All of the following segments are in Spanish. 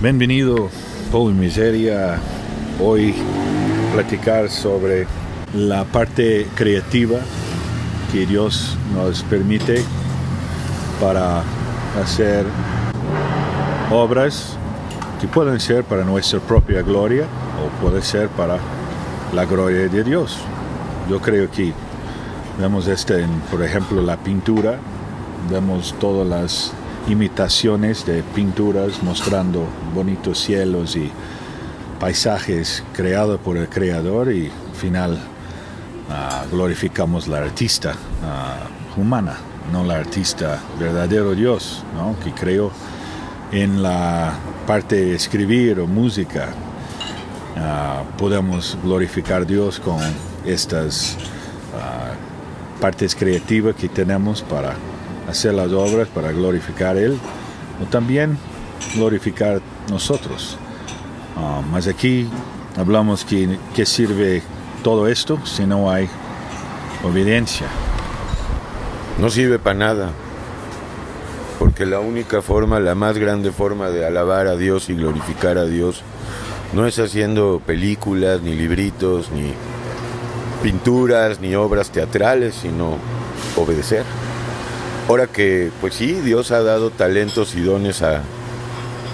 Bienvenido, Paul Miseria. Hoy platicar sobre la parte creativa que Dios nos permite para hacer obras que pueden ser para nuestra propia gloria o puede ser para la gloria de Dios. Yo creo que vemos por ejemplo, la pintura, vemos todas las imitaciones de pinturas mostrando bonitos cielos y paisajes creados por el Creador y al final glorificamos la artista humana, no la artista verdadero Dios, ¿no? Que creó en la parte de escribir o música. Podemos glorificar a Dios con estas partes creativas que tenemos para hacer las obras, para glorificar a Él, o también glorificar nosotros. Mas aquí hablamos que sirve todo esto si no hay obediencia. No sirve para nada, porque la única forma, la más grande forma de alabar a Dios y glorificar a Dios no es haciendo películas, ni libritos, ni pinturas, ni obras teatrales, sino obedecer. Ahora que, pues sí, Dios ha dado talentos y dones a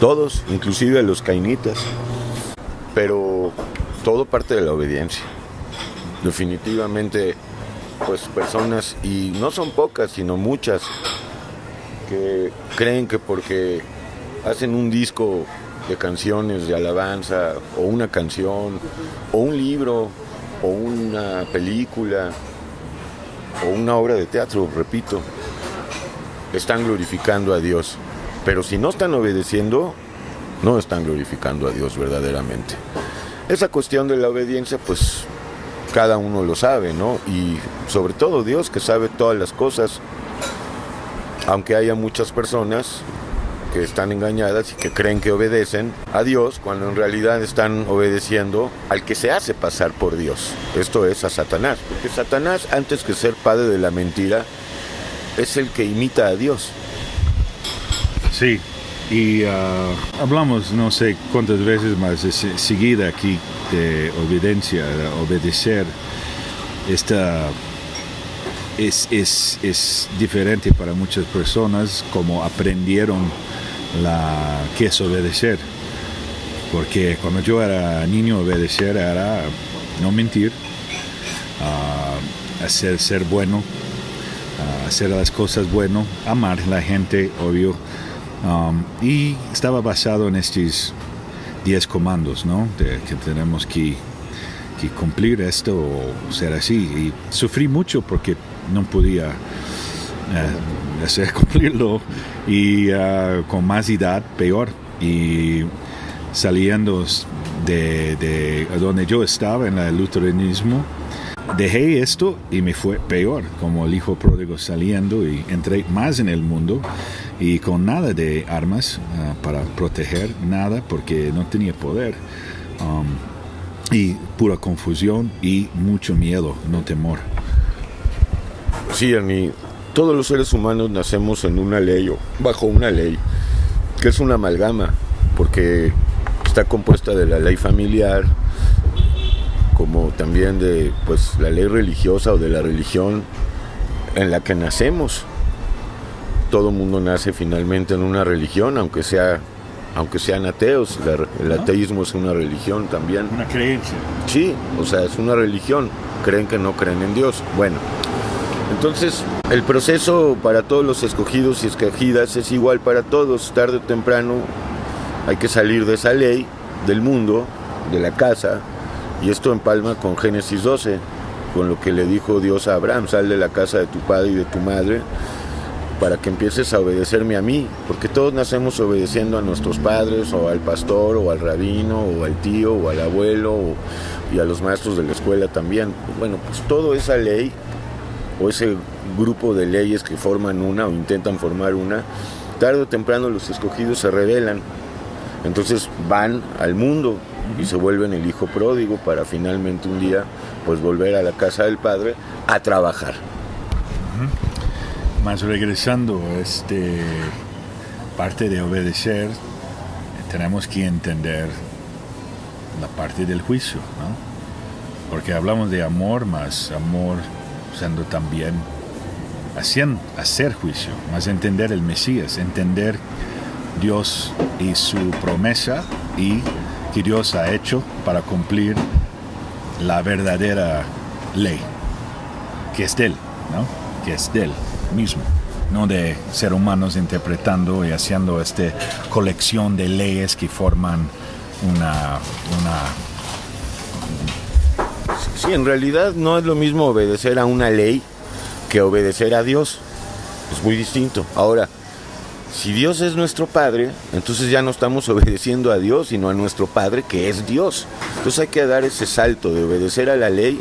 todos, inclusive a los cainitas, pero todo parte de la obediencia. Definitivamente, pues personas, y no son pocas, sino muchas, que creen que porque hacen un disco de canciones de alabanza, o una canción, o un libro, o una película, o una obra de teatro, repito, están glorificando a Dios. Pero si no están obedeciendo, no están glorificando a Dios verdaderamente. Esa cuestión de la obediencia, pues cada uno lo sabe, ¿no? Y sobre todo Dios, que sabe todas las cosas, aunque haya muchas personas que están engañadas y que creen que obedecen a Dios cuando en realidad están obedeciendo al que se hace pasar por Dios. Esto es a Satanás, porque Satanás, antes que ser padre de la mentira, es el que imita a Dios. Sí, y hablamos no sé cuántas veces más seguida aquí de obediencia, de obedecer. Esta es diferente para muchas personas como aprendieron qué es obedecer. Porque cuando yo era niño, obedecer era no mentir, ser bueno, hacer las cosas bueno, amar a la gente, obvio, y estaba basado en estos 10 comandos, ¿no? Que tenemos que cumplir esto o ser así. Y sufrí mucho porque no podía cumplirlo, y con más edad peor. Y saliendo de donde yo estaba en el luteranismo, dejé esto y me fue peor, como el hijo pródigo saliendo, y entré más en el mundo y con nada de armas para proteger, nada, porque no tenía poder, y pura confusión y mucho miedo, no temor. Sí, Ernie, todos los seres humanos nacemos en una ley o bajo una ley, que es una amalgama, porque está compuesta de la ley familiar, como también de pues la ley religiosa o de la religión en la que nacemos. Todo mundo nace finalmente en una religión, aunque sean ateos. El ateísmo es una religión también. Una creencia. Sí, o sea, es una religión. Creen que no creen en Dios. Bueno, entonces el proceso para todos los escogidos y escogidas es igual para todos. Tarde o temprano hay que salir de esa ley, del mundo, de la casa. Y esto empalma con Génesis 12, con lo que le dijo Dios a Abraham: sal de la casa de tu padre y de tu madre para que empieces a obedecerme a mí, porque todos nacemos obedeciendo a nuestros padres, o al pastor, o al rabino, o al tío, o al abuelo, y a los maestros de la escuela también. Bueno, pues toda esa ley, o ese grupo de leyes que forman una, o intentan formar una, tarde o temprano los escogidos se rebelan. Entonces van al mundo y se vuelven el hijo pródigo para finalmente un día pues volver a la casa del padre a trabajar. Más regresando a parte de obedecer, tenemos que entender la parte del juicio, ¿no? Porque hablamos de amor, más amor siendo también hacer juicio, más entender el Mesías, entender Dios y su promesa y que Dios ha hecho para cumplir la verdadera ley, que es de Él, ¿no? Que es de Él mismo, no de seres humanos interpretando y haciendo esta colección de leyes que forman una. Sí, en realidad no es lo mismo obedecer a una ley que obedecer a Dios. Es muy distinto. Ahora, si Dios es nuestro Padre, entonces ya no estamos obedeciendo a Dios, sino a nuestro Padre, que es Dios. Entonces hay que dar ese salto de obedecer a la ley,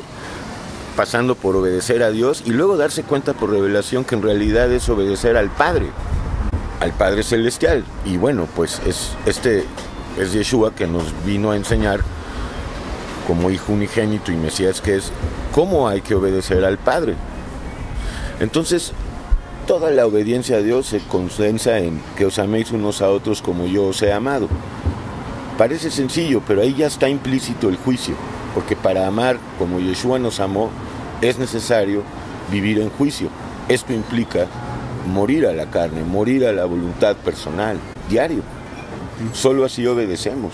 pasando por obedecer a Dios, y luego darse cuenta por revelación que en realidad es obedecer al Padre Celestial. Y bueno, pues es Yeshua que nos vino a enseñar, como Hijo unigénito y Mesías que es, cómo hay que obedecer al Padre. Entonces, toda la obediencia a Dios se condensa en que os améis unos a otros como yo os he amado. Parece sencillo, pero ahí ya está implícito el juicio, porque para amar como Yeshua nos amó, es necesario vivir en juicio. Esto implica morir a la carne, morir a la voluntad personal, diario. Solo así obedecemos,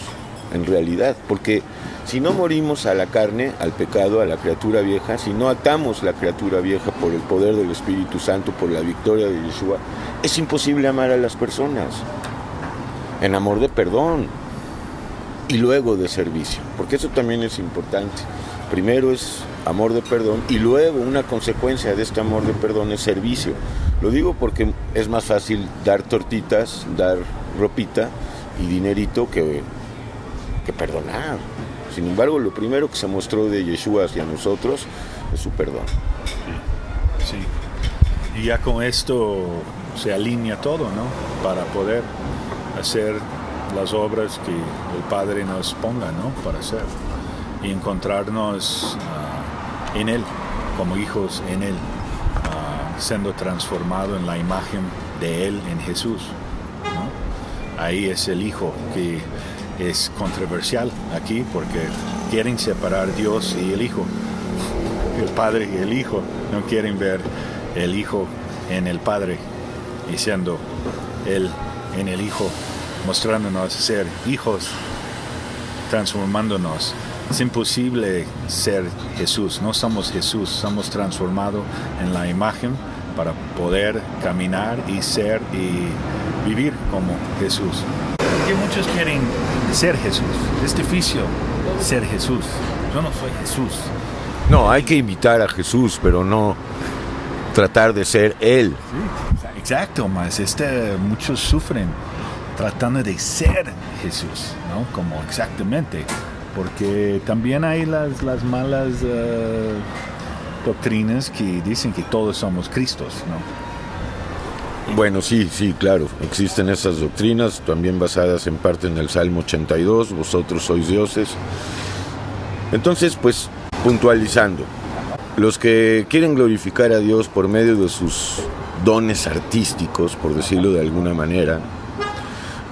en realidad, porque si no morimos a la carne, al pecado, a la criatura vieja, si no atamos la criatura vieja por el poder del Espíritu Santo, por la victoria de Yeshua, es imposible amar a las personas en amor de perdón y luego de servicio, porque eso también es importante. Primero es amor de perdón y luego una consecuencia de este amor de perdón es servicio. Lo digo porque es más fácil dar tortitas, dar ropita y dinerito que perdonar. Sin embargo, lo primero que se mostró de Yeshua hacia nosotros es su perdón. Sí. Y ya con esto se alinea todo, ¿no? Para poder hacer las obras que el Padre nos ponga, ¿no? Para hacer. Y encontrarnos en Él, como hijos en Él, siendo transformado en la imagen de Él en Jesús, ¿no? Ahí es el Hijo que es controversial aquí porque quieren separar Dios y el Hijo. El Padre y el Hijo no quieren ver el Hijo en el Padre y siendo Él en el Hijo, mostrándonos ser hijos, transformándonos. Es imposible ser Jesús, no somos Jesús, somos transformados en la imagen para poder caminar y ser y vivir como Jesús. Porque muchos quieren ser Jesús, es difícil ser Jesús, yo no soy Jesús. No, hay que imitar a Jesús, pero no tratar de ser Él. Sí, exacto, más muchos sufren tratando de ser Jesús, ¿no? Como exactamente, porque también hay las malas doctrinas que dicen que todos somos Cristos, ¿no? Bueno, sí, claro, existen esas doctrinas, también basadas en parte en el Salmo 82, vosotros sois dioses. Entonces, pues, puntualizando, los que quieren glorificar a Dios por medio de sus dones artísticos, por decirlo de alguna manera,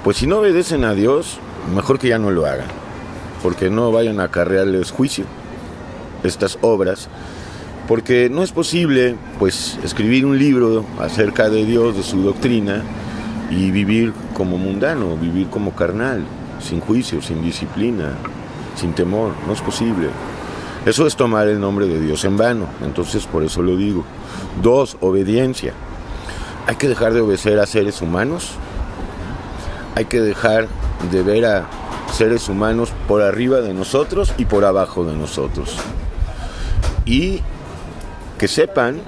pues si no obedecen a Dios, mejor que ya no lo hagan, porque no vayan a acarrearles juicio estas obras. Porque no es posible, pues, escribir un libro acerca de Dios, de su doctrina, y vivir como mundano, vivir como carnal, sin juicio, sin disciplina, sin temor. No es posible. Eso es tomar el nombre de Dios en vano. Entonces, por eso lo digo. 2, obediencia. Hay que dejar de obedecer a seres humanos. Hay que dejar de ver a seres humanos por arriba de nosotros y por abajo de nosotros. Y que sepan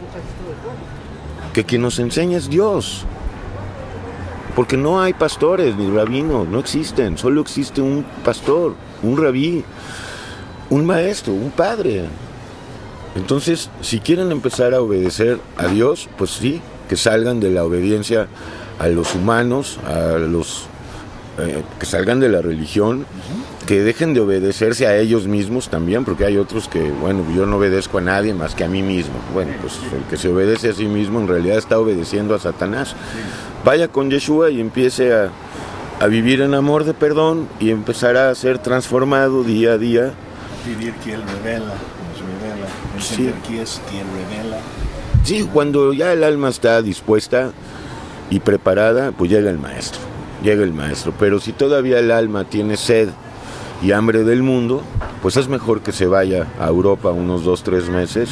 que quien nos enseña es Dios, porque no hay pastores ni rabinos, no existen, solo existe un pastor, un rabí, un maestro, un padre. Entonces, si quieren empezar a obedecer a Dios, pues sí, que salgan de la obediencia a los humanos, que salgan de la religión, que dejen de obedecerse a ellos mismos también, porque hay otros que, bueno, yo no obedezco a nadie más que a mí mismo. Bueno, pues el que se obedece a sí mismo en realidad está obedeciendo a Satanás. Vaya con Yeshua y empiece a vivir en amor de perdón y empezará a ser transformado día a día. Vivir que Él revela, nos revela, entender que es quien revela. Sí, cuando ya el alma está dispuesta y preparada, pues llega el maestro, pero si todavía el alma tiene sed y hambre del mundo, pues es mejor que se vaya a Europa unos 2-3 meses,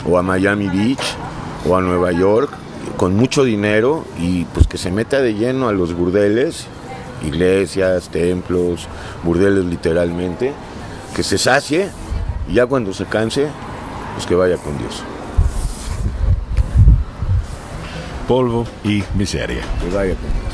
o a Miami Beach, o a Nueva York, con mucho dinero, y pues que se meta de lleno a los burdeles, iglesias, templos, burdeles literalmente, que se sacie, y ya cuando se canse, pues que vaya con Dios. Polvo y miseria. Que vaya con Dios.